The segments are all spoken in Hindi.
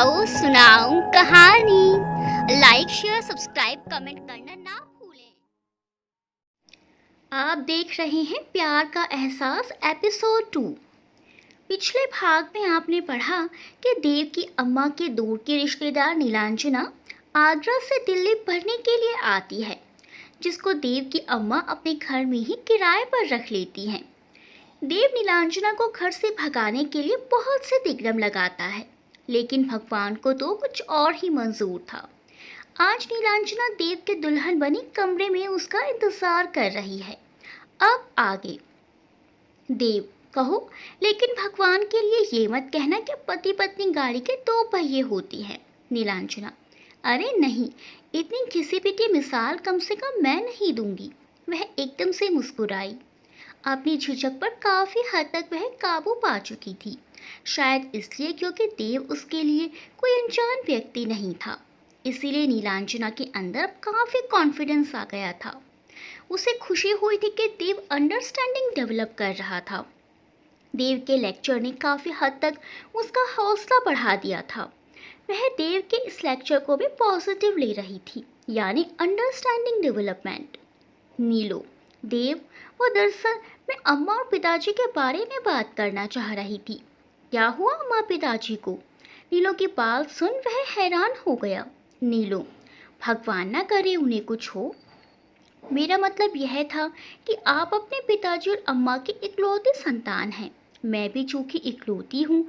बताओ सुनाऊं कहानी। लाइक शेयर सब्सक्राइब कमेंट करना ना भूलें। आप देख रहे हैं प्यार का एहसास एपिसोड 2। पिछले भाग में आपने पढ़ा कि देव की अम्मा के दूर की रिश्तेदार नीलांजना आगरा से दिल्ली पढ़ने के लिए आती है, जिसको देव की अम्मा अपने घर में ही किराए पर रख लेती हैं। देव नीलांजना को घर से भगाने के लिए बहुत से तिकड़म लगाता है, लेकिन भगवान को तो कुछ और ही मंजूर था। आज नीलांजना देव के दुल्हन बनी कमरे में उसका इंतजार कर रही है। अब आगे देव कहो, लेकिन भगवान के लिए ये मत कहना कि पति पत्नी गाड़ी के दो पहिए होती हैं। नीलांजना, अरे नहीं, इतनी घिसी पिटी मिसाल कम से कम मैं नहीं दूंगी। वह एकदम से मुस्कुराई। अपनी झिझक पर काफी हद तक वह काबू पा चुकी थी, शायद इसलिए क्योंकि देव उसके लिए कोई अनजान व्यक्ति नहीं था। इसीलिए नीलांजना के अंदर अब काफी कॉन्फिडेंस आ गया था। उसे खुशी हुई थी कि देव अंडरस्टैंडिंग डेवलप कर रहा था। देव के लेक्चर ने काफी हद तक उसका हौसला बढ़ा दिया था। वह देव के इस लेक्चर को भी पॉजिटिव ले रही थी, यानी अंडरस्टैंडिंग डेवलपमेंट। नीलो, देव, वो दरअसल मैं अम्मा और पिताजी के बारे में बात करना चाह रही थी। क्या हुआ अम्मा पिताजी को? नीलो की बात सुन वह हैरान हो गया। नीलो, भगवान ना करे उन्हें कुछ हो। मेरा मतलब यह था कि आप अपने पिताजी और अम्मा की इकलौती संतान हैं। मैं भी चूंकि इकलौती हूँ,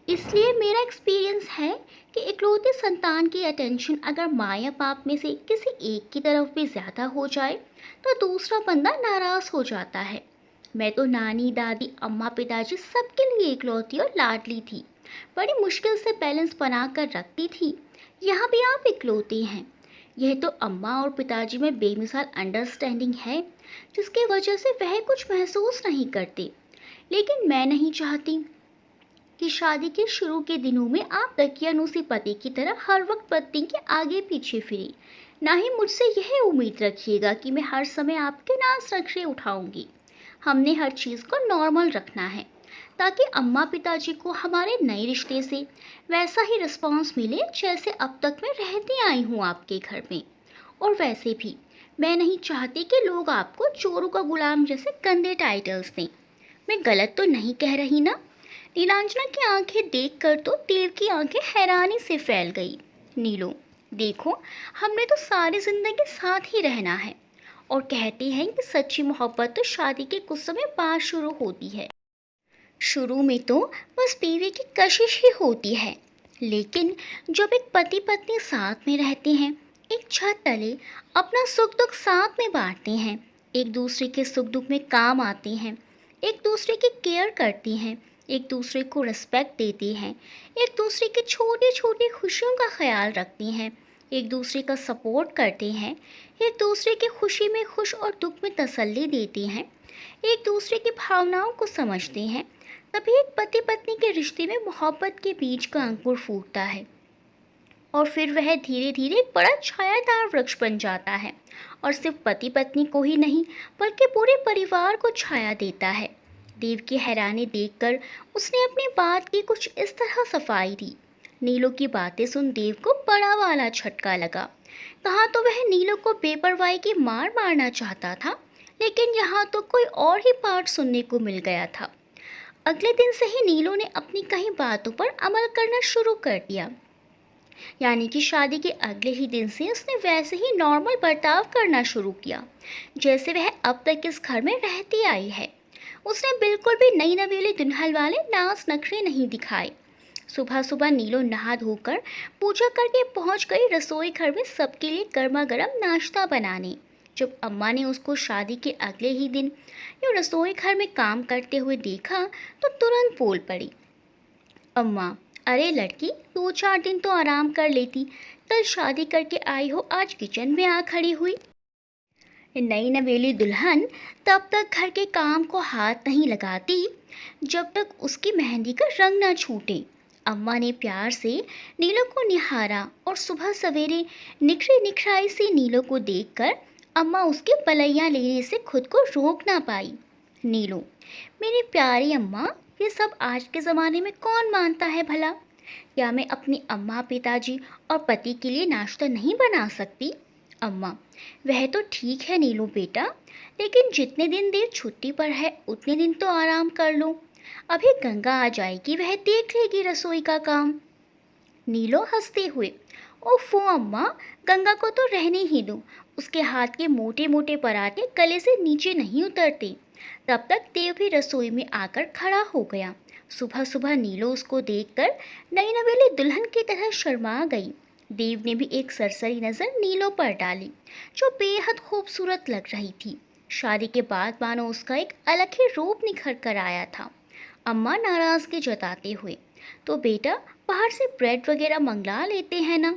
इसलिए मेरा एक्सपीरियंस है कि इकलौती संतान की अटेंशन अगर माँ या बाप में से किसी एक की तरफ भी ज़्यादा हो जाए तो दूसरा बंदा नाराज़ हो जाता है। मैं तो नानी दादी अम्मा पिताजी सबके लिए इकलौती और लाडली थी। बड़ी मुश्किल से बैलेंस बना कर रखती थी। यहाँ भी आप इकलौती हैं। यह तो अम्मा और पिताजी में बेमिसाल अंडरस्टैंडिंग है, जिसकी वजह से वह कुछ महसूस नहीं करते। लेकिन मैं नहीं चाहती कि शादी के शुरू के दिनों में आप दकियानूसी पति की तरह हर वक्त पत्नी के आगे पीछे फिरें। ना ही मुझसे यह उम्मीद रखिएगा कि मैं हर समय आपके नाज नखरे उठाऊंगी। हमने हर चीज़ को नॉर्मल रखना है, ताकि अम्मा पिताजी को हमारे नए रिश्ते से वैसा ही रिस्पॉन्स मिले जैसे अब तक मैं रहती आई हूँ आपके घर में। और वैसे भी मैं नहीं चाहती कि लोग आपको चोरों का गुलाम जैसे गंदे टाइटल्स दें। मैं गलत तो नहीं कह रही ना? नीलांजना की आंखें देखकर तो देव की आंखें हैरानी से फैल गई। नीलो, देखो, हमने तो सारी जिंदगी साथ ही रहना है, और कहते हैं कि सच्ची मोहब्बत तो शादी के कुछ समय बाद शुरू होती है। शुरू में तो बस बीवी की कशिश ही होती है, लेकिन जब एक पति पत्नी साथ में रहते हैं, एक छत तले अपना सुख दुख साथ में बांटते हैं, एक दूसरे के सुख दुख में काम आते हैं, एक दूसरे की केयर करती हैं, एक दूसरे को रिस्पेक्ट देती हैं, एक दूसरे की छोटी छोटी खुशियों का ख्याल रखती हैं, एक दूसरे का सपोर्ट करते हैं, एक दूसरे की खुशी में खुश और दुख में तसल्ली देती हैं, एक दूसरे की भावनाओं को समझते हैं, तभी एक पति पत्नी के रिश्ते में मोहब्बत के बीज का अंकुर फूटता है, और फिर वह धीरे धीरे एक बड़ा छायादार वृक्ष बन जाता है, और सिर्फ पति पत्नी को ही नहीं बल्कि पूरे परिवार को छाया देता है। देव की हैरानी देखकर उसने अपनी बात की कुछ इस तरह सफाई दी। नीलो की बातें सुन देव को बड़ा वाला झटका लगा। कहाँ तो वह नीलो को बेपरवाही की मार मारना चाहता था, लेकिन यहाँ तो कोई और ही पार्ट सुनने को मिल गया था। अगले दिन से ही नीलो ने अपनी कई बातों पर अमल करना शुरू कर दिया, यानी कि शादी के अगले ही दिन से उसने वैसे ही नॉर्मल बर्ताव करना शुरू किया जैसे वह अब तक इस घर में रहती आई है। उसने बिल्कुल भी नई नवेली दुल्हन वाले नाज नखरे नहीं दिखाए। सुबह सुबह नीलो नहा धोकर पूजा करके पहुंच गई रसोई घर में सबके लिए गर्मा गर्म नाश्ता बनाने। जब अम्मा ने उसको शादी के अगले ही दिन यूँ रसोई घर में काम करते हुए देखा तो तुरंत बोल पड़ी, अम्मा, अरे लड़की, 2-4 दिन तो आराम कर लेती। कल शादी करके आई हो, आज किचन में आ खड़ी हुई। नई नवेली दुल्हन तब तक घर के काम को हाथ नहीं लगाती जब तक उसकी मेहंदी का रंग ना छूटे। अम्मा ने प्यार से नीलो को निहारा, और सुबह सवेरे निखरी निखराई सी नीलो को देखकर अम्मा उसकी पलैया लेने से खुद को रोक ना पाई। नीलो, मेरी प्यारी अम्मा, ये सब आज के ज़माने में कौन मानता है भला? क्या मैं अपनी अम्मा, पिताजी और पति के लिए नाश्ता नहीं बना सकती? अम्मा: वह तो ठीक है नीलू बेटा, लेकिन जितने दिन देव छुट्टी पर है उतने दिन तो आराम कर लो। अभी गंगा आ जाएगी, वह देख लेगी रसोई का काम। नीलो हंसते हुए: ओफो अम्मा, गंगा को तो रहने ही दो, उसके हाथ के मोटे मोटे पराठे गले से नीचे नहीं उतरते। तब तक देव भी रसोई में आकर खड़ा हो गया। सुबह सुबह नीलो उसको देखकर नई नवेली दुल्हन की तरह शर्मा गई। देव ने भी एक सरसरी नज़र नीलो पर डाली, जो बेहद खूबसूरत लग रही थी। शादी के बाद मानो उसका एक अलग ही रूप निखर कर आया था। अम्मा नाराज़गी जताते हुए: तो बेटा, बाहर से ब्रेड वगैरह मंगवा लेते हैं ना?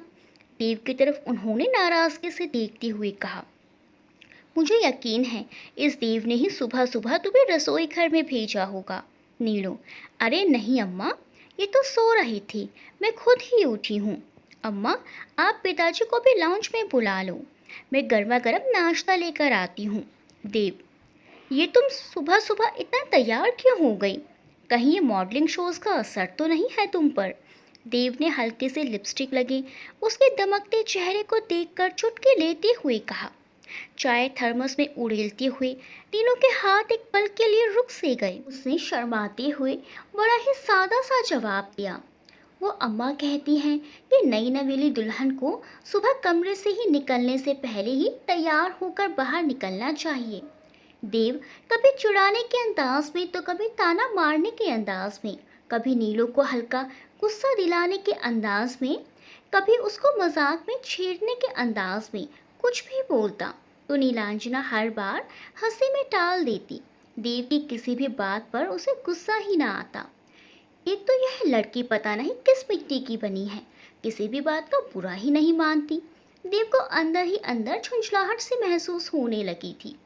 देव की तरफ उन्होंने नाराज़गी से देखते हुए कहा। मुझे यकीन है इस देव ने ही सुबह सुबह तुम्हें रसोई घर में भेजा होगा। नीलो: अरे नहीं अम्मा, ये तो सो रहे थे, मैं खुद ही उठी हूँ। अम्मा, आप पिताजी को भी लाउंज में बुला लो, मैं गर्मा गर्म नाश्ता लेकर आती हूँ। देव: ये तुम सुबह सुबह इतना तैयार क्यों हो गई? कहीं ये मॉडलिंग शोज़ का असर तो नहीं है तुम पर? देव ने हल्के से लिपस्टिक लगे उसके दमकते चेहरे को देखकर चुटकी लेते हुए कहा। चाय थर्मस में उड़ेलते हुए तीनों के हाथ एक पल के लिए रुक से गए। उसने शर्माते हुए बड़ा ही सादा सा जवाब दिया। वो अम्मा कहती हैं कि नई नवेली दुल्हन को सुबह कमरे से ही निकलने से पहले ही तैयार होकर बाहर निकलना चाहिए। देव कभी चिढ़ाने के अंदाज में तो कभी ताना मारने के अंदाज में, कभी नीलो को हल्का गुस्सा दिलाने के अंदाज में, कभी उसको मजाक में छेड़ने के अंदाज में कुछ भी बोलता तो नीलांजना हर बार हंसी में टाल देती। देव की किसी भी बात पर उसे गुस्सा ही ना आता। एक तो यह लड़की पता नहीं किस मिट्टी की बनी है, किसी भी बात का बुरा ही नहीं मानती। देव को अंदर ही अंदर झुंझलाहट सी महसूस होने लगी थी।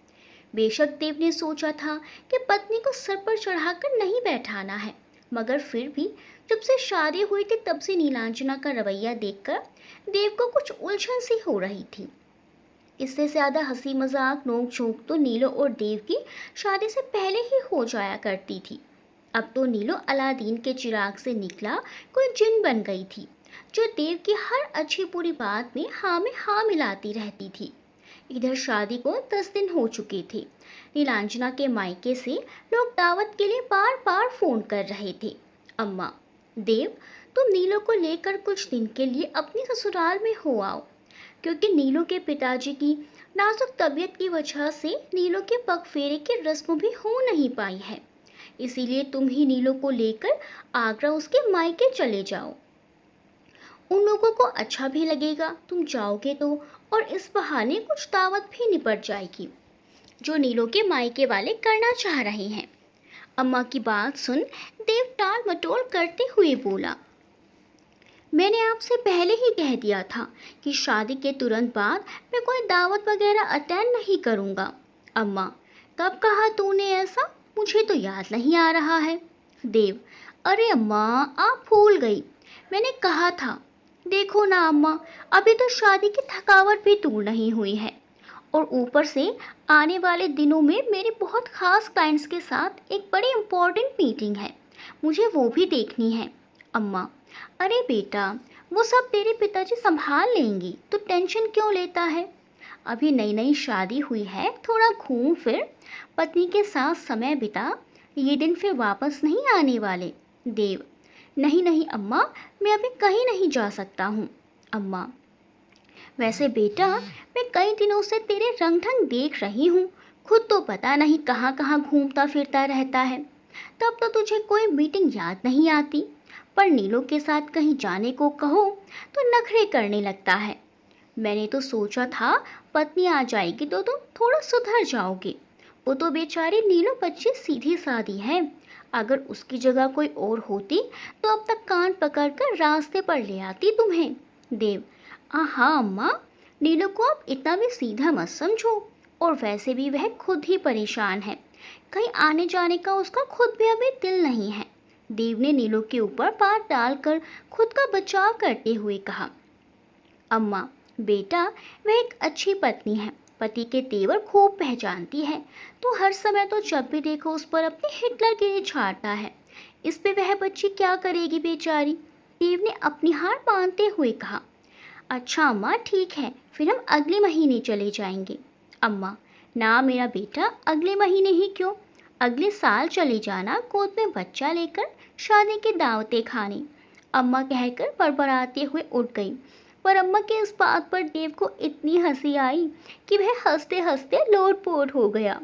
बेशक देव ने सोचा था कि पत्नी को सर पर चढ़ाकर नहीं बैठाना है, मगर फिर भी जब से शादी हुई थी तब से नीलांजना का रवैया देखकर देव को कुछ उलझन सी हो रही थी। इससे ज़्यादा हंसी मजाक नोक झोंक तो नीलो और देव की शादी से पहले ही हो जाया करती थी। अब तो नीलो अलादीन के चिराग से निकला कोई जिन बन गई थी, जो देव की हर अच्छी बुरी बात में हाँ मिलाती रहती थी। इधर शादी को 10 दिन हो चुके थे। नीलांजना के मायके से लोग दावत के लिए बार बार फ़ोन कर रहे थे। अम्मा: देव, तुम नीलो को लेकर कुछ दिन के लिए अपनी ससुराल में हो आओ, क्योंकि नीलो के पिताजी की नाजुक तबीयत की वजह से नीलो के पगफेरे की रस्म भी हो नहीं पाई है। इसीलिए तुम ही नीलो को लेकर आगरा उसके मायके चले जाओ। उन लोगों को अच्छा भी लगेगा तुम जाओगे तो, और इस बहाने कुछ दावत भी निपट जाएगी जो नीलो के मायके वाले करना चाह रहे हैं। अम्मा की बात सुन देव टाल मटोल करते हुए बोला। मैंने आपसे पहले ही कह दिया था कि शादी के तुरंत बाद मैं कोई दावत वगैरह अटेंड नहीं करूँगा। अम्मा: कब कहा तूने ऐसा? मुझे तो याद नहीं आ रहा है। देव: अरे अम्मा, आप भूल गई, मैंने कहा था। देखो ना अम्मा, अभी तो शादी की थकावट भी दूर नहीं हुई है, और ऊपर से आने वाले दिनों में मेरी बहुत ख़ास क्लाइंट्स के साथ एक बड़ी इम्पोर्टेंट मीटिंग है, मुझे वो भी देखनी है। अम्मा: अरे बेटा, वो सब तेरे पिताजी संभाल लेंगी, तो टेंशन क्यों लेता है? अभी नई नई शादी हुई है, थोड़ा घूम फिर, पत्नी के साथ समय बिता, ये दिन फिर वापस नहीं आने वाले। देव: नहीं नहीं अम्मा, मैं अभी कहीं नहीं जा सकता हूँ। अम्मा: वैसे बेटा, मैं कई दिनों से तेरे रंग ढंग देख रही हूँ, खुद तो पता नहीं कहाँ कहाँ घूमता फिरता रहता है। तब तो तुझे कोई मीटिंग याद नहीं आती, पर नीलो के साथ कहीं जाने को कहो तो नखरे करने लगता है। मैंने तो सोचा था पत्नी आ जाएगी तो तुम थोड़ा सुधर जाओगे। वो तो बेचारी नीलो बच्ची सीधी सादी है, अगर उसकी जगह कोई और होती तो अब तक कान पकड़कर रास्ते पर ले आती तुम्हें। देव: हाँ अम्मा, नीलो को अब इतना भी सीधा मत समझो, और वैसे भी वह खुद ही परेशान है, कहीं आने जाने का उसका खुद भी अभी दिल नहीं है। देव ने नीलो के ऊपर पार डालकर खुद का बचाव करते हुए कहा। अम्मा: बेटा, वह एक अच्छी पत्नी है, पति के तेवर खूब पहचानती है, तो हर समय तो जब भी देखो उस पर अपनी हिटलरगिरी झाड़ता है। इस पे वह बच्ची क्या करेगी बेचारी? देव ने अपनी हार मानते हुए कहा। अच्छा अम्मा ठीक है, फिर हम अगले महीने चले जाएंगे। अम्मा, ना मेरा बेटा, अगले महीने ही क्यों, अगले साल चले जाना गोद में बच्चा लेकर शादी की दावतें खाने। अम्मा कहकर बड़बड़ाते हुए उठ गई। पर अम्मा के इस बात पर देव को इतनी हंसी आई कि वह हंसते हंसते लोटपोट हो गया।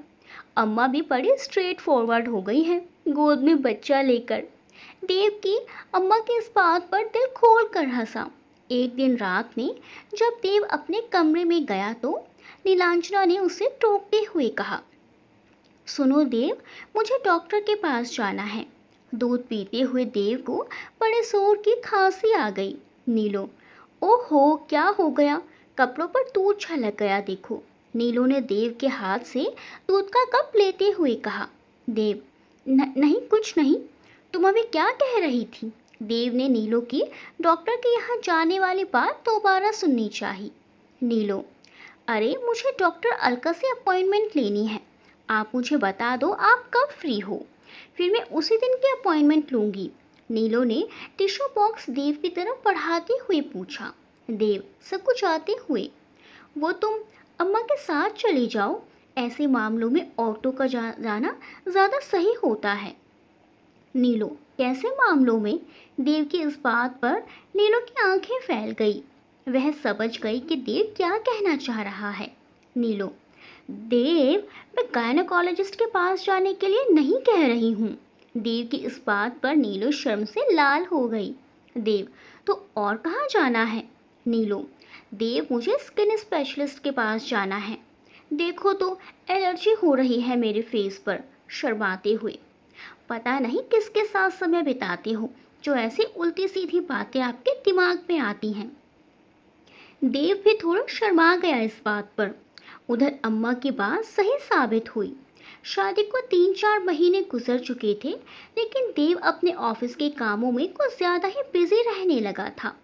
अम्मा भी बड़ी स्ट्रेट फॉरवर्ड हो गई हैं गोद में बच्चा लेकर। देव की अम्मा की इस बात पर दिल खोल कर हंसा। एक दिन रात में जब देव अपने कमरे में गया तो नीलांजना ने उसे टोकते हुए कहा, सुनो देव, मुझे डॉक्टर के पास जाना है। दूध पीते हुए देव को बड़े जोर की खांसी आ गई। नीलो, ओहो क्या हो गया, कपड़ों पर दूध छलक गया देखो। नीलो ने देव के हाथ से दूध का कप लेते हुए कहा। देव, नहीं कुछ नहीं, तुम अभी क्या कह रही थी। देव ने नीलो की डॉक्टर के यहाँ जाने वाली बात दोबारा सुननी चाहिए। नीलो, अरे मुझे डॉक्टर अलका से अपॉइंटमेंट लेनी है, आप मुझे बता दो आप कब फ्री हो, फिर मैं उसी दिन की अपॉइंटमेंट लूँगी। नीलो ने टिश्यू बॉक्स देव की तरफ बढ़ाते हुए पूछा। देव सब कुछ आते हुए, वो तुम अम्मा के साथ चले जाओ, ऐसे मामलों में ऑटो का जाना ज़्यादा सही होता है। नीलो, कैसे मामलों में। देव की इस बात पर नीलो की आंखें फैल गई। वह समझ गई कि देव क्या कहना चाह रहा है। नीलो, देव, मैं गायनोकोलॉजिस्ट के पास जाने के लिए नहीं कह रही हूँ। देव की इस बात पर नीलो शर्म से लाल हो गई। देव, तो और कहाँ जाना है। नीलो, देव मुझे स्किन स्पेशलिस्ट के पास जाना है। देखो तो एलर्जी हो रही है मेरे फेस पर। शर्माते हुए, पता नहीं किसके साथ समय बिताते हो जो ऐसी उल्टी सीधी बातें आपके दिमाग में आती हैं। देव भी थोड़ा शर्मा गया इस बात पर। उधर अम्मा की बात सही साबित हुई। शादी को 3-4 महीने गुजर चुके थे, लेकिन देव अपने ऑफिस के कामों में कुछ ज़्यादा ही बिजी रहने लगा था।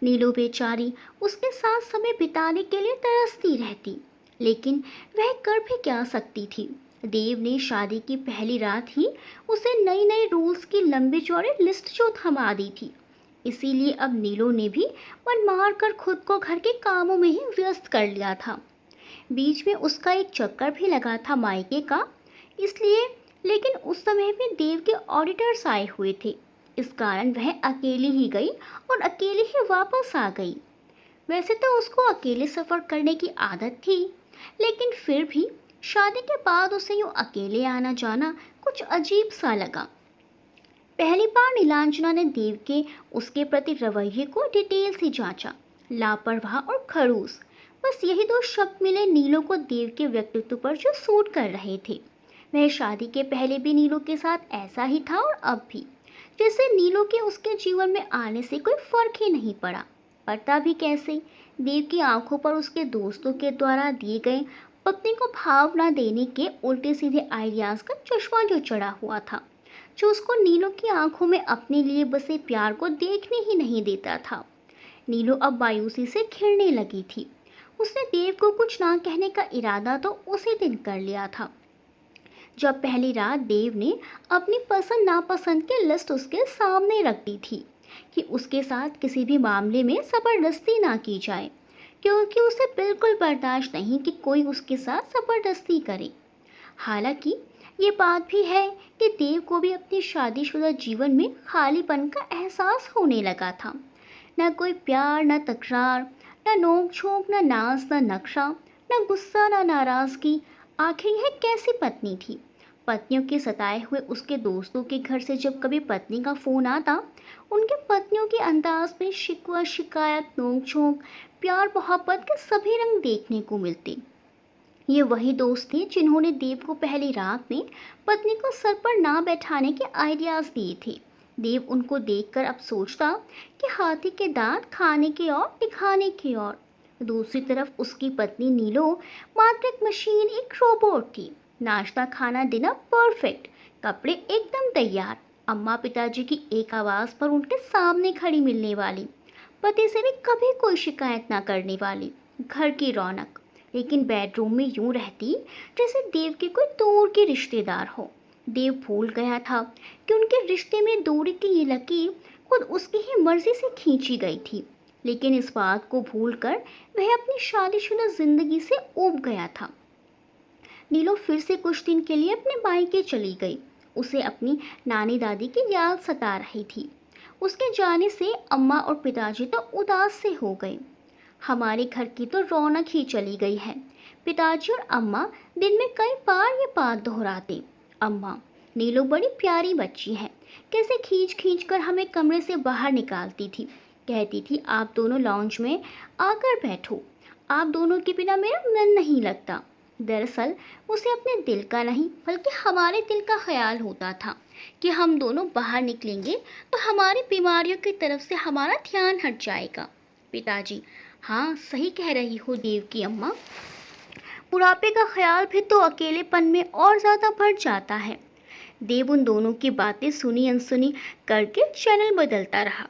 नीलू बेचारी उसके साथ समय बिताने के लिए तरसती रहती, लेकिन वह कर भी क्या सकती थी। देव ने शादी की पहली रात ही उसे नई नई रूल्स की लंबी चौड़ी लिस्ट जो थमा दी थी। इसीलिए अब नीलो ने भी मन मार कर खुद को घर के कामों में ही व्यस्त कर लिया था। बीच में उसका एक चक्कर भी लगा था मायके का, इसलिए, लेकिन उस समय भी देव के ऑडिटर्स आए हुए थे। इस कारण वह अकेली ही गई और अकेली ही वापस आ गई। वैसे तो उसको अकेले सफ़र करने की आदत थी, लेकिन फिर भी शादी के बाद उसे यूँ अकेले आना जाना कुछ अजीब सा लगा। पहली बार नीलांजना ने देव के उसके प्रति रवैये को डिटेल से जांचा। लापरवाह और खड़ूस, बस यही दो शब्द मिले नीलो को देव के व्यक्तित्व पर जो सूट कर रहे थे। वह शादी के पहले भी नीलो के साथ ऐसा ही था और अब भी, जैसे नीलो के उसके जीवन में आने से कोई फर्क ही नहीं पड़ा। पता भी कैसे, देव की आंखों पर उसके दोस्तों के द्वारा दिए गए पत्नी को भाव न देने के उल्टे सीधे आइडियाज़ का चश्मा जो चढ़ा हुआ था, जो उसको नीलो की आंखों में अपने लिए बसे प्यार को देखने ही नहीं देता था। नीलो अब मायूसी से घिरने लगी थी। उसने देव को कुछ ना कहने का इरादा तो उसी दिन कर लिया था, जब पहली रात देव ने अपनी पसंद नापसंद की लिस्ट उसके सामने रख दी थी कि उसके साथ किसी भी मामले में ज़बरदस्ती ना की जाए, क्योंकि उसे बिल्कुल बर्दाश्त नहीं कि कोई उसके साथ ज़बरदस्ती करे। हालांकि ये बात भी है कि देव को भी अपने शादीशुदा जीवन में खालीपन का एहसास होने लगा था। न कोई प्यार, न तकरार, न नोक झोंक, न नाज, न नक्शा, न गुस्सा, न नाराज़गी। आखिर यह कैसी पत्नी थी। पत्नियों के सताए हुए उसके दोस्तों के घर से जब कभी पत्नी का फ़ोन आता, उनके पत्नियों के अंदाज में शिकवा, शिकायत, नोक झोंक, प्यार मोहब्बत के सभी रंग देखने को मिलते। ये वही दोस्त थे जिन्होंने देव को पहली रात में पत्नी को सर पर ना बैठाने के आइडियाज़ दिए थे। देव उनको देखकर अब सोचता कि हाथी के दांत खाने के और दिखाने के और। दूसरी तरफ उसकी पत्नी नीलो मात्र एक मशीन, एक रोबोट थी। नाश्ता, खाना, डिनर परफेक्ट, कपड़े एकदम तैयार, अम्मा पिताजी की एक आवाज़ पर उनके सामने खड़ी मिलने वाली, पति से भी कभी कोई शिकायत ना करने वाली, घर की रौनक। लेकिन बेडरूम में यूं रहती जैसे देव के कोई दूर के रिश्तेदार हो। देव भूल गया था कि उनके रिश्ते में दूरी की ये लकीर खुद उसकी ही मर्जी से खींची गई थी, लेकिन इस बात को भूलकर वह अपनी शादीशुदा जिंदगी से ऊब गया था। नीलो फिर से कुछ दिन के लिए अपने मायके चली गई। उसे अपनी नानी दादी की याद सता रही थी। उसके जाने से अम्मा और पिताजी तो उदास से हो गए। हमारे घर की तो रौनक ही चली गई है। पिताजी और अम्मा दिन में कई बार ये बात दोहराते। अम्मा, नीलू बड़ी प्यारी बच्ची है, कैसे खींच खींच कर हमें कमरे से बाहर निकालती थी। कहती थी आप दोनों लॉन्ज में आकर बैठो, आप दोनों के बिना मेरा मन नहीं लगता। दरअसल उसे अपने दिल का नहीं बल्कि हमारे दिल का ख्याल होता था कि हम दोनों बाहर निकलेंगे तो हमारी बीमारियों की तरफ से हमारा ध्यान हट जाएगा। पिताजी, हाँ सही कह रही हो देव की अम्मा, बुढ़ापे का ख्याल भी तो अकेलेपन में और ज़्यादा बढ़ जाता है। देव उन दोनों की बातें सुनी अनसुनी करके चैनल बदलता रहा।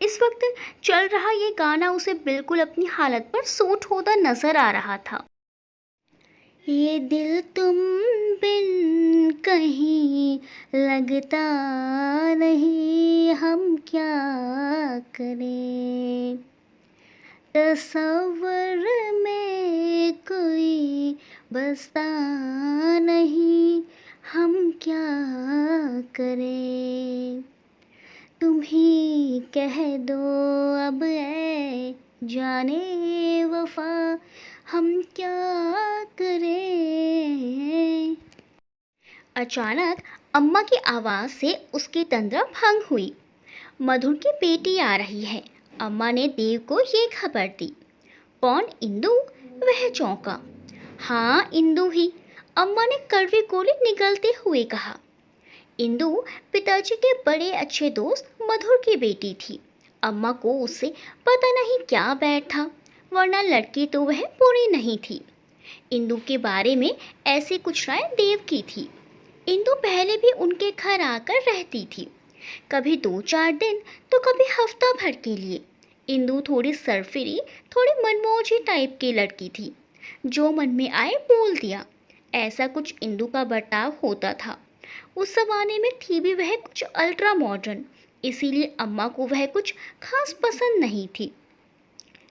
इस वक्त चल रहा ये गाना उसे बिल्कुल अपनी हालत पर सूट होता नजर आ रहा था। ये दिल तुम बिन कहीं लगता नहीं, हम क्या करें, तसव्वुर में कोई बसता नहीं, हम क्या करें, तुम ही कह दो अब ऐ जाने वफा, हम क्या करें। अचानक अम्मा की आवाज़ से उसकी तंद्रा भंग हुई। मधुर की बेटी आ रही है। अम्मा ने देव को ये खबर दी। कौन, इंदु? वह चौंका। हाँ इंदु ही, अम्मा ने कड़वी गोली निगलते हुए कहा। इंदु पिताजी के बड़े अच्छे दोस्त मधुर की बेटी थी। अम्मा को उससे पता नहीं क्या बैर था, वरना लड़की तो वह बुरी नहीं थी। इंदु के बारे में ऐसी कुछ राय देव की थी। इंदु पहले भी उनके घर आकर रहती थी, कभी 2-4 दिन तो कभी हफ्ता भर के लिए। इंदु थोड़ी सरफिरी, थोड़ी मनमोजी टाइप की लड़की थी, जो मन में आए बोल दिया, ऐसा कुछ इंदु का बर्ताव होता था। उस ज़माने में थी भी वह कुछ अल्ट्रा मॉडर्न, इसीलिए अम्मा को वह कुछ खास पसंद नहीं थी।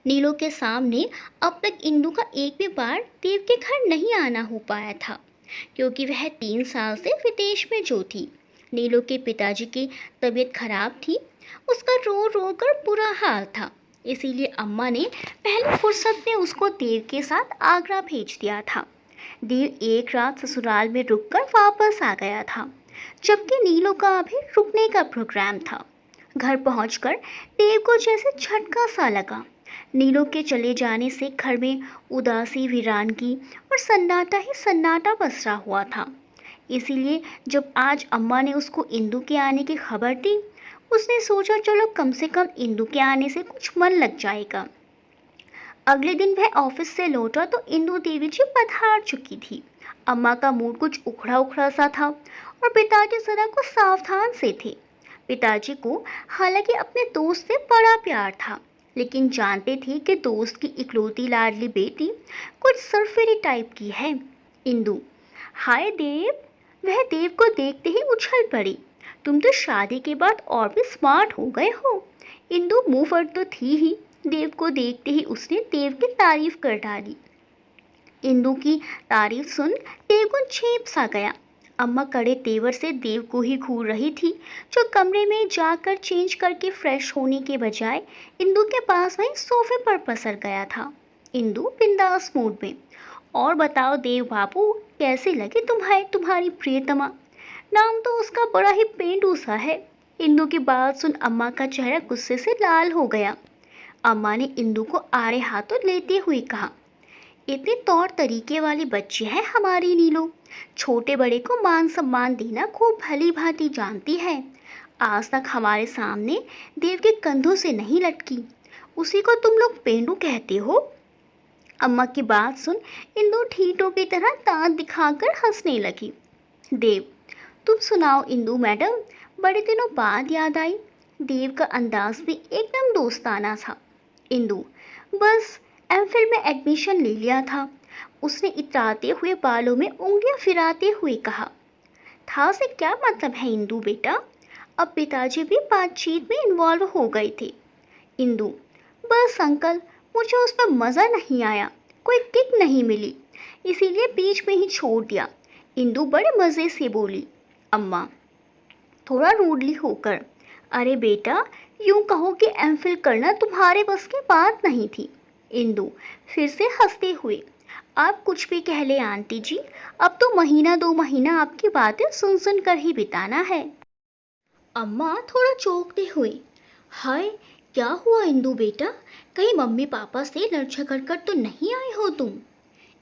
नीलो के सामने अब तक इंदु का एक भी बार देव के घर नहीं आना हो पाया था, क्योंकि वह 3 साल से विदेश में जो थी। नीलो के पिताजी की तबीयत खराब थी, उसका रो रो कर बुरा हाल था, इसीलिए अम्मा ने पहली फुर्सत में उसको देव के साथ आगरा भेज दिया था। देव एक रात ससुराल में रुककर वापस आ गया था, जबकि नीलो का अभी रुकने का प्रोग्राम था। घर पहुंचकर देव को जैसे झटका सा लगा। नीलो के चले जाने से घर में उदासी, वीरानगी और सन्नाटा ही सन्नाटा पसरा हुआ था। इसीलिए जब आज अम्मा ने उसको इंदु के आने की खबर दी, उसने सोचा चलो कम से कम इंदु के आने से कुछ मन लग जाएगा। अगले दिन वह ऑफिस से लौटा तो इंदु देवी जी पधार चुकी थी। अम्मा का मूड कुछ उखड़ा उखड़ा सा था और पिताजी जरा कुछ सावधान से थे। पिताजी को हालांकि अपने दोस्त से बड़ा प्यार था, लेकिन जानते थे कि दोस्त की इकलौती लाडली बेटी कुछ सरफेरी टाइप की है। इंदु, हाय देव, वह देव को देखते ही उछल पड़ी। तुम तो शादी के बाद और भी स्मार्ट हो गए हो। इंदु मुंह फट तो थी ही, देव को देखते ही उसने देव की तारीफ कर डाली। इंदु की तारीफ सुन देव को छेप सा गया। अम्मा कड़े तेवर से देव को ही घूर रही थी, जो कमरे में जाकर चेंज करके फ्रेश होने के बजाय इंदु के पास वहीं सोफे पर पसर गया था। इंदु बिंदास मूड में, और बताओ देव बाबू, कैसे लगे तुम्हारी प्रियतमा? नाम तो उसका बड़ा ही पेंडू सा है। इंदु की बात सुन अम्मा का चेहरा गुस्से से लाल हो गया। अम्मा ने इंदु को आड़े हाथों लेते हुए कहा, इतने तौर तरीके वाली बच्ची है हमारी नीलो, छोटे बड़े को मान सम्मान देना खूब भली भांति जानती है। आज तक हमारे सामने देव के कंधों से नहीं लटकी, उसी को तुम लोग पेंडू कहते हो। अम्मा की बात सुन इंदु ठीठों की तरह दांत दिखाकर हंसने लगी। देव, तुम सुनाओ इंदु मैडम, बड़े दिनों बाद याद आई। देव का अंदाज भी एकदम दोस्ताना था। इंदु, बस एमफिल में एडमिशन ले लिया था, उसने इतराते हुए बालों में उंगलियां फिराते हुए कहा। था से क्या मतलब है इंदु बेटा? अब पिताजी भी बातचीत में इन्वॉल्व हो गए थे। इंदु, बस अंकल, मुझे उस पर मज़ा नहीं आया, कोई किक नहीं मिली, इसीलिए बीच में ही छोड़ दिया। इंदु बड़े मज़े से बोली। अम्मा थोड़ा रूडली होकर, अरे बेटा, यूं कहो कि एमफिल करना तुम्हारे बस की बात नहीं थी। इंदु फिर से हंसते हुए, आप कुछ भी कह ले आंटी जी, अब तो महीना 2 महीना आपकी बातें सुन सुन कर ही बिताना है। अम्मा थोड़ा चौंकते हुए, हाय, क्या हुआ इंदु बेटा, कहीं मम्मी पापा से लड़ झगड़ कर तो नहीं आए हो तुम?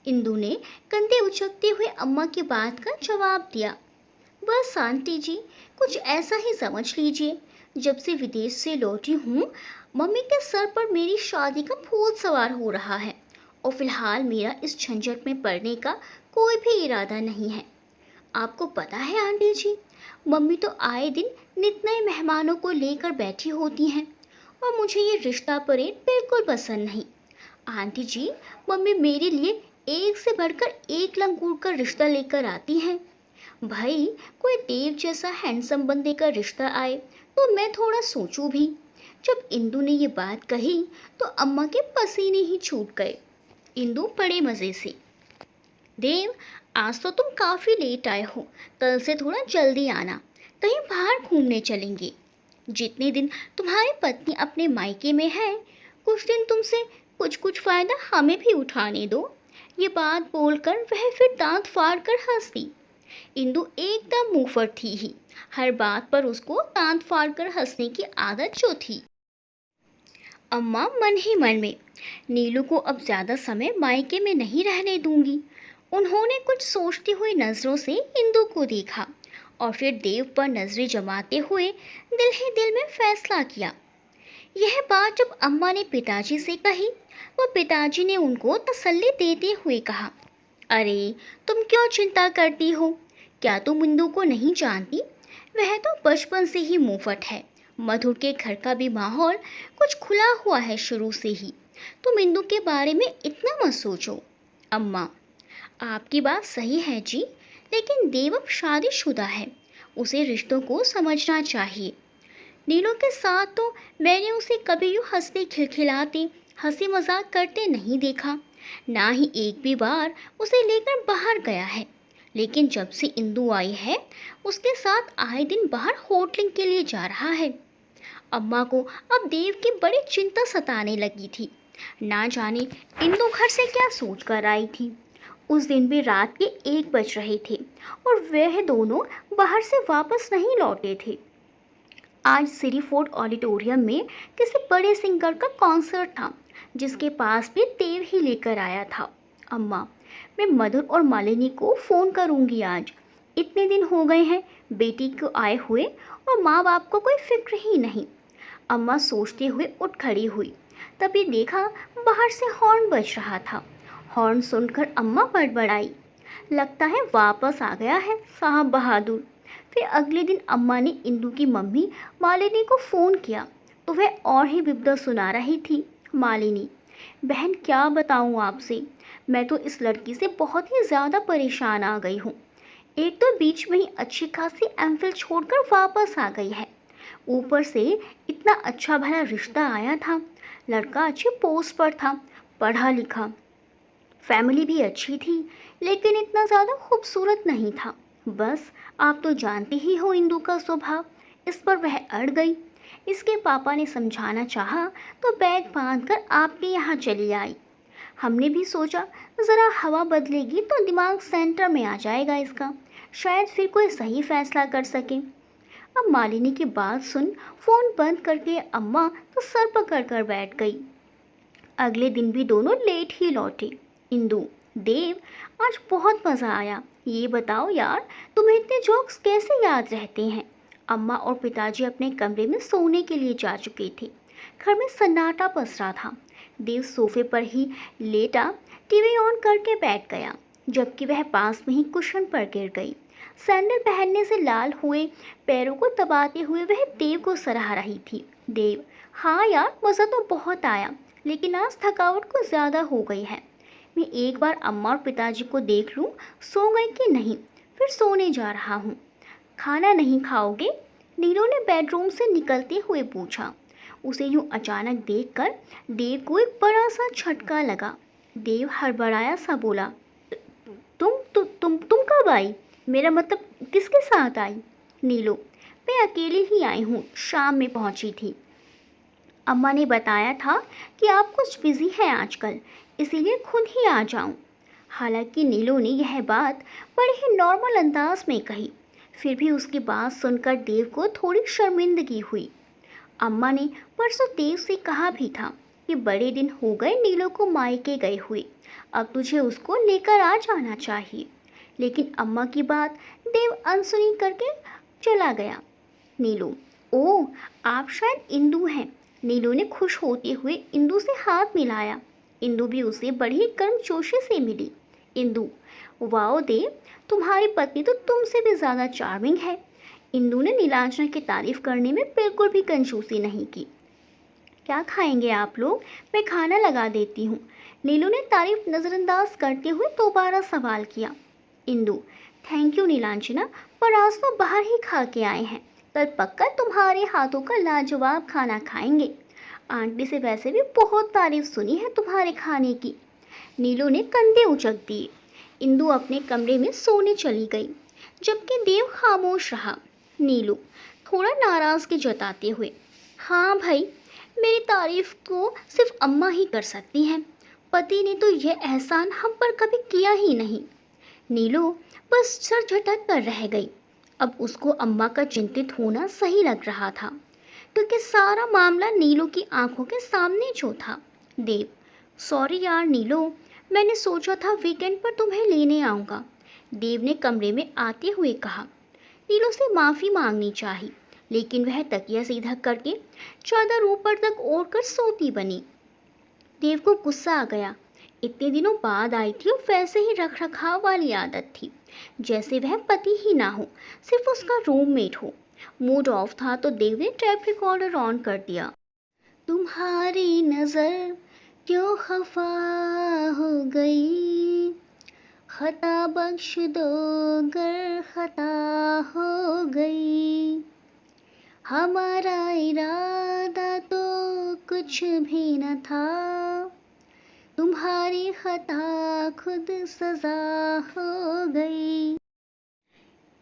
इंदु ने कंधे उचकते हुए अम्मा की बात का जवाब दिया, बस आंटी जी, कुछ ऐसा ही समझ लीजिए। जब से विदेश से लौटी हूँ, मम्मी के सर पर मेरी शादी का भूत सवार हो रहा है और फिलहाल मेरा इस झंझट में पड़ने का कोई भी इरादा नहीं है। आपको पता है आंटी जी, मम्मी तो आए दिन नित नए मेहमानों को लेकर बैठी होती हैं और मुझे ये रिश्ता परेड बिल्कुल पसंद नहीं। आंटी जी, मम्मी मेरे लिए एक से बढ़कर एक लंगूर का रिश्ता लेकर आती हैं। भाई, कोई देव जैसा हैंडसम बंदे का रिश्ता आए तो मैं थोड़ा सोचूं भी। जब इंदु ने ये बात कही तो अम्मा के पसीने ही छूट गए। इंदु बड़े मज़े से, देव, आज तो तुम काफ़ी लेट आए हो, कल से थोड़ा जल्दी आना, कहीं बाहर घूमने चलेंगे। जितने दिन तुम्हारी पत्नी अपने मायके में है, कुछ दिन तुमसे कुछ कुछ फ़ायदा हमें भी उठाने दो। ये बात बोलकर वह फिर दांत फाड़ कर हंस दी। इंदु एकदम मुंहफट थी ही, हर बात पर उसको दांत फाड़ कर हंसने की आदत जो थी। अम्मा मन ही मन में, नीलू को अब ज़्यादा समय मायके में नहीं रहने दूंगी। उन्होंने कुछ सोचती हुई नज़रों से इंदु को देखा और फिर देव पर नज़रें जमाते हुए दिल ही दिल में फैसला किया। यह बात जब अम्मा ने पिताजी से कही तो पिताजी ने उनको तसल्ली देते हुए कहा, अरे, तुम क्यों चिंता करती हो? क्या तुम इंदु को नहीं जानती? वह तो बचपन से ही मुंहफट है। मधुर के घर का भी माहौल कुछ खुला हुआ है शुरू से ही। तुम इंदु के बारे में इतना मत सोचो। अम्मा, आपकी बात सही है जी, लेकिन देव अब शादीशुदा है, उसे रिश्तों को समझना चाहिए। नीलू के साथ तो मैंने उसे कभी यूँ हंसते खिलखिलाते हंसी मजाक करते नहीं देखा, ना ही एक भी बार उसे लेकर बाहर गया है। लेकिन जब से इंदु आई है, उसके साथ आए दिन बाहर होटलिंग के लिए जा रहा है। अम्मा को अब देव की बड़ी चिंता सताने लगी थी। ना जाने इंदु घर से क्या सोच कर आई थी। उस दिन भी रात के 1 बज रहे थे और वह दोनों बाहर से वापस नहीं लौटे थे। आज सिरी फोर्ट ऑडिटोरियम में किसी बड़े सिंगर का कॉन्सर्ट था, जिसके पास भी देव ही लेकर आया था। अम्मा, मैं मधुर और मालिनी को फ़ोन करूंगी आज। इतने दिन हो गए हैं बेटी को आए हुए और माँ बाप को कोई फिक्र ही नहीं। अम्मा सोचते हुए उठ खड़ी हुई, तभी देखा बाहर से हॉर्न बज रहा था। हॉर्न सुनकर अम्मा बड़बड़ाई, लगता है वापस आ गया है साहब बहादुर। फिर अगले दिन अम्मा ने इंदु की मम्मी मालिनी को फ़ोन किया तो वह और ही विपदा सुना रही थी। मालिनी, बहन, क्या बताऊँ आपसे, मैं तो इस लड़की से बहुत ही ज़्यादा परेशान आ गई हूँ। एक तो बीच में ही अच्छी खासी एमफिल छोड़कर वापस आ गई है, ऊपर से इतना अच्छा भला रिश्ता आया था, लड़का अच्छी पोस्ट पर था, पढ़ा लिखा, फैमिली भी अच्छी थी, लेकिन इतना ज़्यादा खूबसूरत नहीं था। बस आप तो जानते ही हो इंदु का स्वभाव, इस पर वह अड़ गई। इसके पापा ने समझाना चाहा तो बैग बांधकर आपके यहाँ चली आई। हमने भी सोचा ज़रा हवा बदलेगी तो दिमाग सेंटर में आ जाएगा इसका, शायद फिर कोई सही फैसला कर सके। अब मालिनी की बात सुन फ़ोन बंद करके अम्मा तो सर पकड़ कर बैठ गई। अगले दिन भी दोनों लेट ही लौटे। इंदु, देव, आज बहुत मज़ा आया। ये बताओ यार, तुम्हें इतने जोक्स कैसे याद रहते हैं? अम्मा और पिताजी अपने कमरे में सोने के लिए जा चुके थे। घर में सन्नाटा पसरा था। देव सोफे पर ही लेटा टीवी ऑन करके बैठ गया, जबकि वह पास में ही कुशन पर गिर गई। सैंडल पहनने से लाल हुए पैरों को दबाते हुए वह देव को सराह रही थी। देव, हाँ यार, मज़ा तो बहुत आया, लेकिन आज थकावट को ज़्यादा हो गई है। मैं एक बार अम्मा और पिताजी को देख लूँ सो गए कि नहीं, फिर सोने जा रहा हूँ। खाना नहीं खाओगे? नीलू ने बेडरूम से निकलते हुए पूछा। उसे यूं अचानक देखकर देव को एक बड़ा सा झटका लगा। देव हड़बड़ाया सा बोला, तुम कब आई? मेरा मतलब किसके साथ आई? नीलू, मैं अकेली ही आई हूँ, शाम में पहुँची थी। अम्मा ने बताया था कि आप कुछ बिजी हैं आजकल, इसीलिए खुद ही आ जाऊं। हालांकि नीलू ने यह बात बड़े ही नॉर्मल अंदाज में कही, फिर भी उसकी बात सुनकर देव को थोड़ी शर्मिंदगी हुई। अम्मा ने परसों देव से कहा भी था कि बड़े दिन हो गए नीलू को मायके गए हुए, अब तुझे उसको लेकर आ जाना चाहिए। लेकिन अम्मा की बात देव अनसुनी करके चला गया। नीलू, ओह, आप शायद इंदु हैं। नीलू ने खुश होते हुए इंदु से हाथ मिलाया। इंदु भी उसे बड़ी गर्मजोशी से मिली। इंदु, वाओ देव, तुम्हारी पत्नी तो तुमसे भी ज़्यादा चार्मिंग है। इंदु ने नीलांजना की तारीफ करने में बिल्कुल भी कंजूसी नहीं की। क्या खाएंगे आप लोग? मैं खाना लगा देती हूँ। नीलू ने तारीफ नज़रअंदाज करते हुए दोबारा सवाल किया। इंदु, थैंक यू नीलांजना, पर आज तो बाहर ही खा के आए हैं। कल पक्का तुम्हारे हाथों का लाजवाब खाना खाएंगे। आंटी से वैसे भी बहुत तारीफ सुनी है तुम्हारे खाने की। नीलू ने कंधे उचक दिए। इंदु अपने कमरे में सोने चली गई, जबकि देव खामोश रहा। नीलू थोड़ा नाराज़गी जताते हुए, हाँ भाई, मेरी तारीफ तो सिर्फ अम्मा ही कर सकती हैं। पति ने तो यह एहसान हम पर कभी किया ही नहीं। नीलू बस सर झटक कर रह गई। अब उसको अम्मा का चिंतित होना सही लग रहा था, क्योंकि सारा मामला नीलू की आंखों के सामने जो था। देव, सॉरी यार नीलू, मैंने सोचा था वीकेंड पर तुम्हें लेने आऊँगा, देव ने कमरे में आते हुए कहा। नीलू से माफ़ी मांगनी चाहिए, लेकिन वह तकिया सीधा करके चादर ऊपर तक ओढ़कर सोती बनी। देव को गुस्सा आ गया। इतने दिनों बाद आई थी और वैसे ही रख रखाव वाली आदत थी, जैसे वह पति ही ना हो, सिर्फ उसका रूममेट हो। मूड ऑफ था तो देव ने टेप रिकॉर्डर ऑन कर दिया। तुम्हारी नजर क्यों खफा हो गई, खता बख्श दो गर खता हो गई, हमारा इरादा तो कुछ भी न था, तुम्हारी खता खुद सजा हो गई।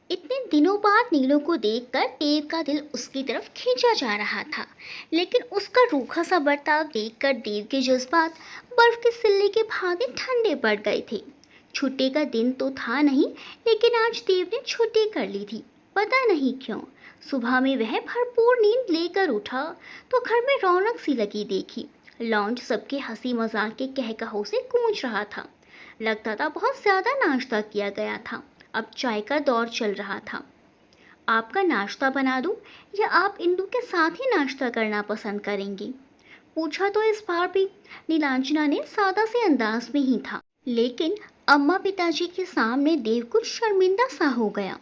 इतने दिनों बाद नीलू को देखकर देव का दिल उसकी तरफ खींचा जा रहा था, लेकिन उसका रूखा सा बर्ताव देखकर देव के जज्बात बर्फ की सिल्ली के भांति ठंडे पड़ गए थे। छुट्टी का दिन तो था नहीं, लेकिन आज देव ने छुट्टी कर ली थी। पता नहीं क्यों सुबह में वह भरपूर नींद लेकर उठा तो घर में रौनक सी लगी देखी। लॉन्च सबके हंसी मजाक के कहकहों से गूंज रहा था। लगता था बहुत ज़्यादा नाश्ता किया गया था। अब चाय का दौर चल रहा था। आपका नाश्ता बना दूं या आप इंदु के साथ ही नाश्ता करना पसंद करेंगी? पूछा तो इस बार भी नीलांजना ने सादा से अंदाज में ही था, लेकिन अम्मा पिताजी के सामने देव कुछ शर्मिंदा सा हो गया।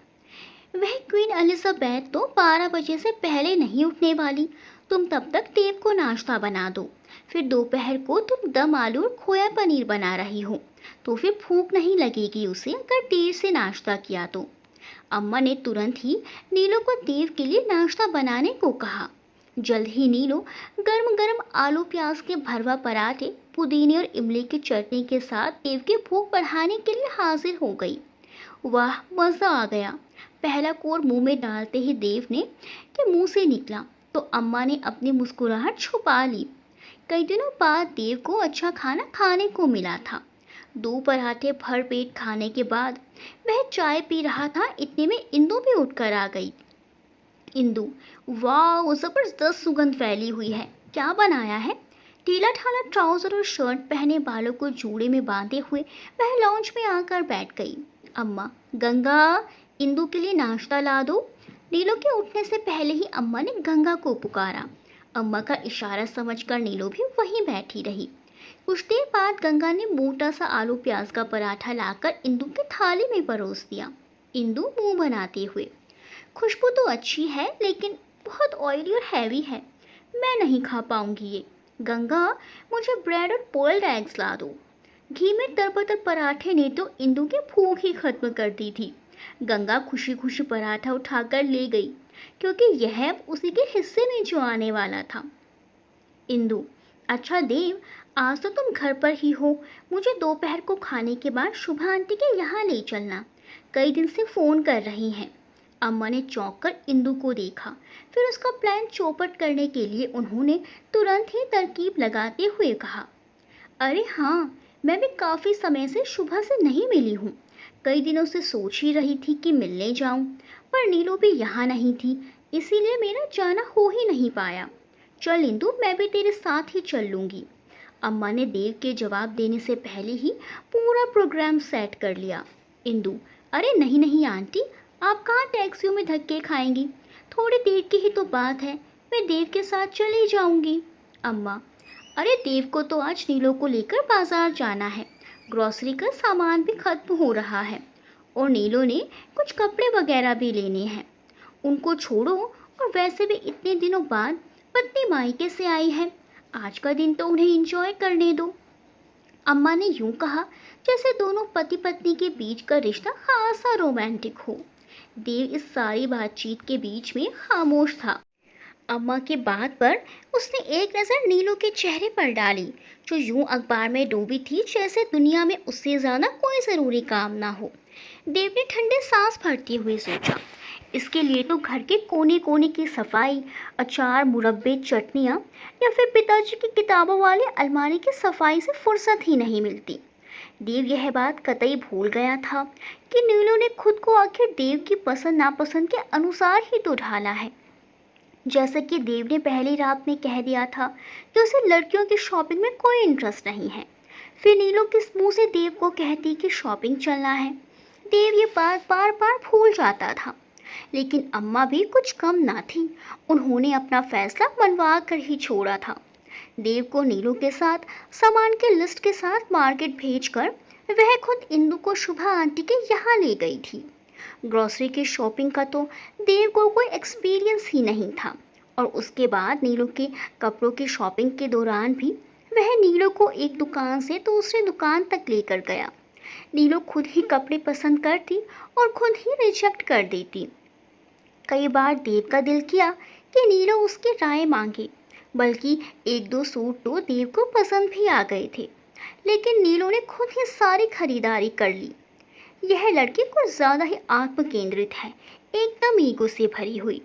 वह क्वीन एलिजाबेथ तो 12 बजे से पहले नहीं उठने वाली। तुम तब तक देव को नाश्ता बना दो, फिर दोपहर को तुम दम आलू और खोया पनीर बना रही हो, तो फिर भूख नहीं लगेगी उसे अगर देर से नाश्ता किया तो। अम्मा ने तुरंत ही नीलू को देव के लिए नाश्ता बनाने को कहा। जल्द ही नीलू गर्म गर्म आलू प्याज के भरवा पराठे पुदीने और इमली की चटनी के साथ देव की भूख बढ़ाने के लिए हाजिर हो गई। वाह, मज़ा आ गया। पहला कोर मुंह में डालते ही देव ने के मुंह से निकला तो अम्मा ने अपनी मुस्कुराहट छुपा ली। कई दिनों बाद देव को अच्छा खाना खाने को मिला था। 2 पराठे भर पेट खाने के बाद वह चाय पी रहा था, इतने में इंदु भी उठकर आ गई। इंदु, वाह, ज़बरदस्त सुगंध फैली हुई है। क्या बनाया है? ढीला ढाला ट्राउजर और शर्ट पहने, बालों को जूड़े में बांधे हुए वह लॉन्च में आकर बैठ गई। अम्मा, गंगा, इंदु के लिए नाश्ता ला दो। नीलू के उठने से पहले ही अम्मा ने गंगा को पुकारा। अम्मा का इशारा समझकर नीलू भी वहीं बैठी रही। कुछ देर बाद गंगा ने मोटा सा आलू प्याज का पराठा लाकर इंदु की थाली में परोस दिया। इंदु मुंह बनाते हुए, खुशबू तो अच्छी है लेकिन बहुत ऑयली और हैवी है, मैं नहीं खा पाऊंगी ये। गंगा, मुझे ब्रेड और बॉइल्ड एग्स ला दो। घी में तरबतर पराठे ने तो इंदु की भूख ही खत्म कर दी थी। गंगा खुशी खुशी पराठा उठाकर ले गई। क्योंकि यह अब उसी के हिस्से में जो आने वाला था। इंदु, अच्छा देव, आज तो तुम घर पर ही हो। मुझे दोपहर को खाने के बाद शुभा आंटी के यहाँ ले चलना। कई दिन से फ़ोन कर रही हैं। अम्मा ने चौंक कर इंदु को देखा। फिर उसका प्लान चौपट करने के लिए उन्होंने तुरंत ही तरकीब लगाते हुए कहा, अरे हाँ, मैं भी काफ़ी समय से शुभा से नहीं मिली हूँ। कई दिनों से सोच ही रही थी कि मिलने जाऊँ, पर नीलू भी यहाँ नहीं थी, इसीलिए मेरा जाना हो ही नहीं पाया। चल इंदु, मैं भी तेरे साथ ही चल लूँगी। अम्मा ने देव के जवाब देने से पहले ही पूरा प्रोग्राम सेट कर लिया। इंदु, अरे नहीं नहीं आंटी, आप कहाँ टैक्सियों में धक्के खाएंगी। थोड़ी देर की ही तो बात है, मैं देव के साथ चली जाऊँगी। अम्मा, अरे देव को तो आज नीलो को लेकर बाजार जाना है। ग्रॉसरी का सामान भी खत्म हो रहा है और नीलो ने कुछ कपड़े वगैरह भी लेने हैं। उनको छोड़ो, और वैसे भी इतने दिनों बाद पत्नी मायके से आई है। आज का दिन तो उन्हें एंजॉय करने दो। अम्मा ने यूं कहा जैसे दोनों पति पत्नी के बीच का रिश्ता खासा रोमांटिक हो। देव इस सारी बातचीत के बीच में खामोश था। अम्मा के बात पर उसने एक नज़र नीलू के चेहरे पर डाली, जो यूं अखबार में डूबी थी जैसे दुनिया में उससे ज़्यादा कोई ज़रूरी काम ना हो। देव ने ठंडे सांस भरते हुए सोचा, इसके लिए तो घर के कोने कोने की सफाई, अचार, मुरब्बे, चटनियाँ या फिर पिताजी की किताबों वाले अलमारी की सफाई से फुर्सत ही नहीं मिलती। देव यह बात कतई भूल गया था कि नीलू ने खुद को आखिर देव की पसंद नापसंद के अनुसार ही तो ढाला है। जैसे कि देव ने पहली रात में कह दिया था कि उसे लड़कियों की शॉपिंग में कोई इंटरेस्ट नहीं है। फिर नीलू किस मुंह से देव को कहती कि शॉपिंग चलना है। देव ये बात बार बार भूल जाता था। लेकिन अम्मा भी कुछ कम ना थी, उन्होंने अपना फैसला मनवा कर ही छोड़ा था। देव को नीलू के साथ सामान के लिस्ट के साथ मार्केट भेजकर वह खुद इंदु को शुभा आंटी के यहाँ ले गई थी। ग्रॉसरी की शॉपिंग का तो देव को कोई एक्सपीरियंस ही नहीं था, और उसके बाद नीलू के कपड़ों की शॉपिंग के दौरान भी वह नीलू को एक दुकान से दूसरी दुकान तक लेकर गया। नीलू खुद ही कपड़े पसंद करती और खुद ही रिजेक्ट कर देती। कई बार देव का दिल किया कि नीलू उसकी राय मांगे, बल्कि एक दो सूट तो देव को पसंद भी आ गए थे, लेकिन नीलू ने खुद ही सारी खरीदारी कर ली। यह लड़की कुछ ज़्यादा ही आत्म केंद्रित है, एकदम ईगो से भरी हुई।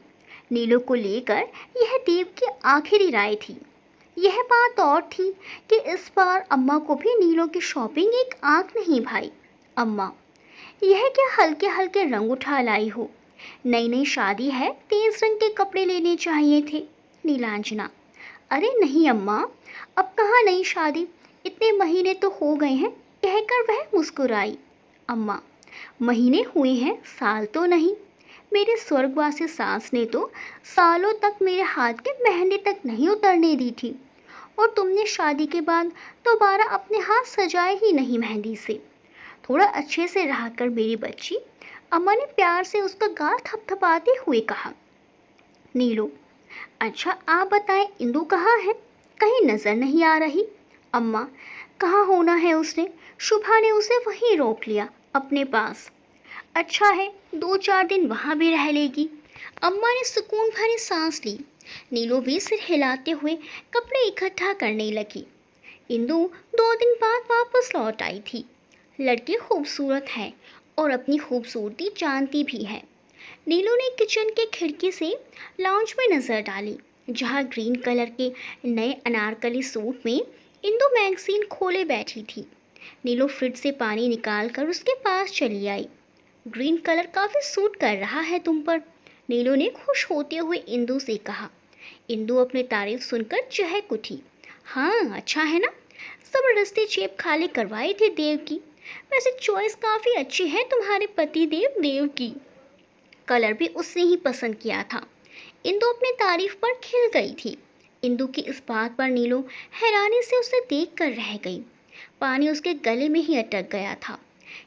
नीलू को लेकर यह देव की आखिरी राय थी। यह बात और थी कि इस बार अम्मा को भी नीलू की शॉपिंग एक आंख नहीं भाई। अम्मा, यह क्या हल्के हल्के रंग उठा लाई हो? नई नई शादी है, तेज रंग के कपड़े लेने चाहिए थे। नीलांजना, अरे नहीं अम्मा, अब कहाँ नई शादी, इतने महीने तो हो गए हैं, कहकर वह मुस्कुराई। अम्मा, महीने हुए हैं, साल तो नहीं। मेरे स्वर्गवासी सास ने तो सालों तक मेरे हाथ के मेहंदी तक नहीं उतरने दी थी, और तुमने शादी के बाद दोबारा अपने हाथ सजाए ही नहीं मेहंदी से। थोड़ा अच्छे से रहा कर मेरी बच्ची, अम्मा ने प्यार से उसका गाल थपथपाते हुए कहा। नीलू, अच्छा आप बताएं इंदु कहाँ है? कहीं नज़र नहीं आ रही। अम्मा, कहाँ होना है उसने, शुभा ने उसे वहीं रोक लिया अपने पास। अच्छा है, 2-4 दिन वहाँ भी रह लेगी। अम्मा ने सुकून भरी सांस ली। नीलू भी सिर हिलाते हुए कपड़े इकट्ठा करने लगी। इंदु 2 दिन बाद वापस लौट आई थी। लड़की खूबसूरत है और अपनी खूबसूरती जानती भी है। नीलू ने किचन के खिड़की से लाउंज में नज़र डाली, जहाँ ग्रीन कलर के नए अनारकली सूट में इंदु मैगजीन खोले बैठी थी। नीलू फ्रिज से पानी निकाल कर उसके पास चली आई। ग्रीन कलर काफ़ी सूट कर रहा है तुम पर, नीलू ने खुश होते हुए इंदु से कहा। इंदु अपनी तारीफ सुनकर चहक उठी। हाँ अच्छा है ना, ज़बरदस्ती जेब खाली करवाई थी देव की। वैसे चॉइस काफ़ी अच्छी है तुम्हारे पति देव की। कलर भी उसने ही पसंद किया था। इंदु अपनी तारीफ पर खिल गई थी। इंदु की इस बात पर नीलू हैरानी से उसे देख कर रह गई। पानी उसके गले में ही अटक गया था।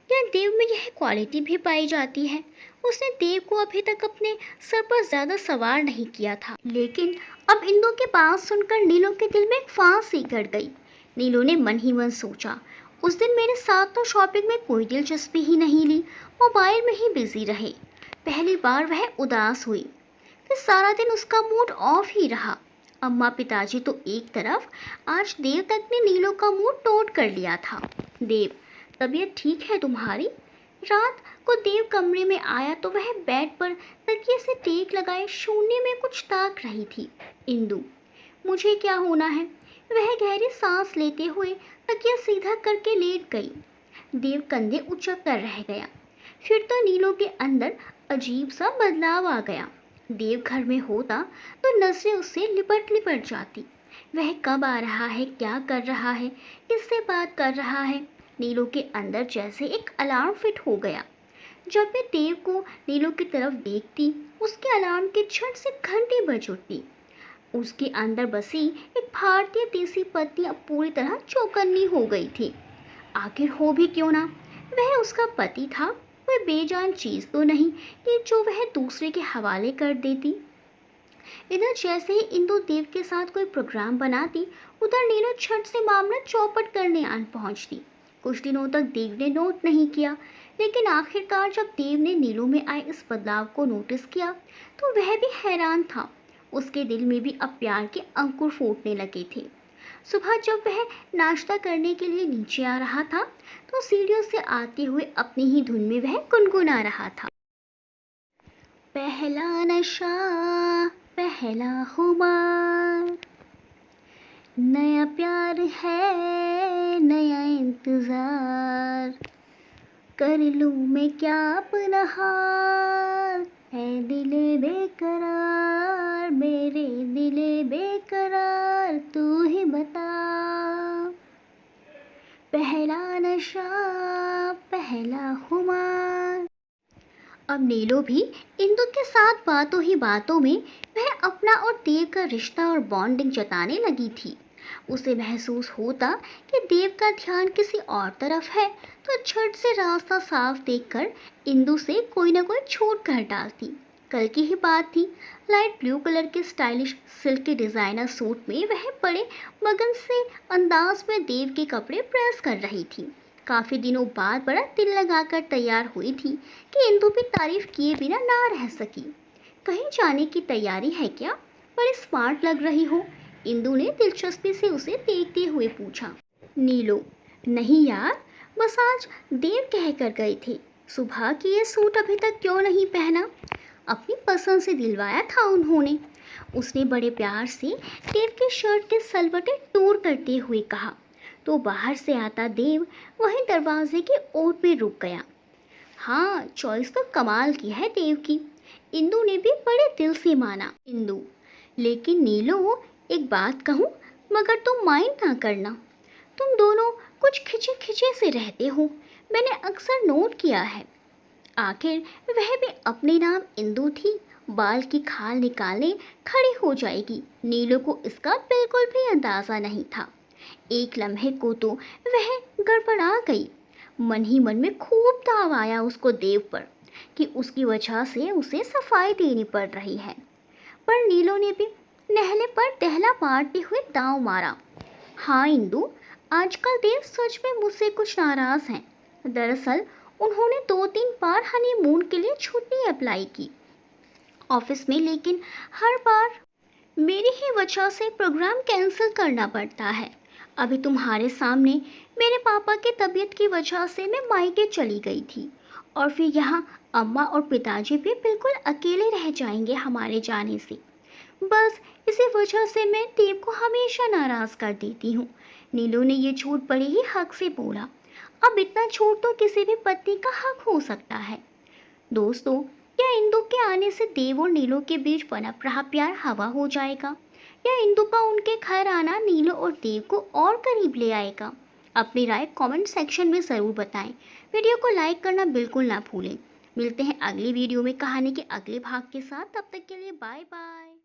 क्या देव में यह क्वालिटी भी पाई जाती है? उसने देव को अभी तक अपने सर पर ज़्यादा सवार नहीं किया था, लेकिन अब इंदु के बात सुनकर नीलू के दिल में एक फांस सी गड़ गई। नीलू ने मन ही मन सोचा, उस दिन मेरे साथ तो शॉपिंग में कोई दिलचस्पी ही नहीं ली, मोबाइल में ही बिजी रहे। पहली बार वह उदास हुई। कि सारा दिन उसका मूड ऑफ ही रहा। अम्मा पिताजी तो एक तरफ, आज देव तक ने नीलो का मूड नोट कर लिया था। देव, तबीयत ठीक है तुम्हारी? रात को देव कमरे में आया तो वह बेड पर तकिए से टेक लगाए शून्य में कुछ ताक रही थी। इंदु, मुझे क्या होना है? वह गहरी सांस लेते हुए तकिया सीधा करके लेट गई। देव कंधे उचक कर रह गया। फिर तो नीलो के अंदर अजीब सा बदलाव आ गया। देव घर में होता तो नजरें उससे लिपट लिपट जाती। वह कब आ रहा है, क्या कर रहा है, किससे बात कर रहा है? नीलो के अंदर जैसे एक अलार्म फिट हो गया। जब मैं देव को नीलो की तरफ देखती, उसके अलार्म के झट से घंटी बज उठती। उसके अंदर बसी एक भारतीय देसी पत्नी अब पूरी तरह चौकन्नी हो गई थी। आखिर हो भी क्यों ना, वह उसका पति था, कोई बेजान चीज तो नहीं कि जो वह दूसरे के हवाले कर देती। इधर जैसे ही इंदु देव के साथ कोई प्रोग्राम बनाती, उधर नीलो झट से मामला चौपट करने आन पहुंचती। कुछ दिनों तक देव ने नोट नहीं किया, लेकिन आखिरकार जब देव ने नीलो में आए इस बदलाव को नोटिस किया तो वह भी हैरान था। उसके दिल में भी अब प्यार के अंकुर फूटने लगे थे। सुबह जब वह नाश्ता करने के लिए नीचे आ रहा था तो सीढ़ियों से आते हुए अपनी ही धुन में वह गुनगुना रहा था। पहला नशा, पहला खुमार, नया प्यार है, नया इंतजार, कर लूं मैं क्या अपना हाल, है दिले बेकरार, मेरे दिले बेकरार, तू ही बता। पहला नशा, पहला खुमार। अब नीलो भी इंदु के साथ बातों ही बातों में वह अपना और देव का रिश्ता और बॉन्डिंग जताने लगी थी। उसे महसूस होता कि देव का ध्यान किसी और तरफ है तो झट से रास्ता साफ देखकर इंदु से कोई ना कोई छूट कर डालती। कल की ही बात थी। लाइट ब्लू कलर के स्टाइलिश सिल्क के डिज़ाइनर सूट में वह बड़े मगन से अंदाज में देव के कपड़े प्रेस कर रही थी। काफ़ी दिनों बाद बड़ा दिल लगाकर तैयार हुई थी कि इंदु भी तारीफ किए बिना ना रह सकी। कहीं जाने की तैयारी है क्या? बड़ी स्मार्ट लग रही हो, इंदु ने दिलचस्पी से उसे देखते हुए पूछा। नीलो, नहीं यार, बस आज देव कह कर गए थे, सुबह की ये सूट अभी तक क्यों नहीं पहना? अपनी पसंद से दिलवाया था उन्होंने। उसने बड़े प्यार से देव की शर्ट के सलवटें टूर करते हुए कहा। तो बाहर से आता देव वहीं दरवाजे के ओर पे रुक गया। हाँ, चॉइस तो कमाल की है देव की, इंदु ने भी बड़े दिल से माना। इंदु, लेकिन नीलो, एक बात कहूँ, मगर तुम माइंड ना करना, तुम दोनों कुछ खिंचे खिंचे से रहते हो, मैंने अक्सर नोट किया है। आखिर वह भी अपने नाम इंदु थी, बाल की खाल निकालने खड़ी हो जाएगी। नीलो को इसका बिल्कुल भी अंदाज़ा नहीं था। एक लम्हे को तो वह गड़बड़ा गई। मन ही मन में खूब ताव आया उसको देव पर कि उसकी वजह से उसे सफाई देनी पड़ रही है। पर नीलो ने भी नहले पर दहला मारते हुए दांव मारा। हाँ इंदु, आजकल देव सच में मुझसे कुछ नाराज़ हैं। दरअसल उन्होंने 2-3 बार हनीमून के लिए छुट्टी अप्लाई की ऑफिस में, लेकिन हर बार मेरी ही वजह से प्रोग्राम कैंसिल करना पड़ता है। अभी तुम्हारे सामने मेरे पापा की तबीयत की वजह से मैं मायके चली गई थी, और फिर यहाँ अम्मा और पिताजी भी बिल्कुल अकेले रह जाएंगे हमारे जाने से। बस इसी वजह से मैं देव को हमेशा नाराज़ कर देती हूँ। नीलू ने ये झूठ बड़े ही हक से बोला। अब इतना झूठ तो किसी भी पत्नी का हक हो सकता है। दोस्तों, क्या इंदु के आने से देव और नीलो के बीच पनप रहा प्यार हवा हो जाएगा, या इंदु का उनके घर आना नीलो और देव को और करीब ले आएगा? अपनी राय कमेंट सेक्शन में ज़रूर बताएं। वीडियो को लाइक करना बिल्कुल ना भूलें। मिलते हैं अगली वीडियो में कहानी के अगले भाग के साथ। तब तक के लिए बाय बाय।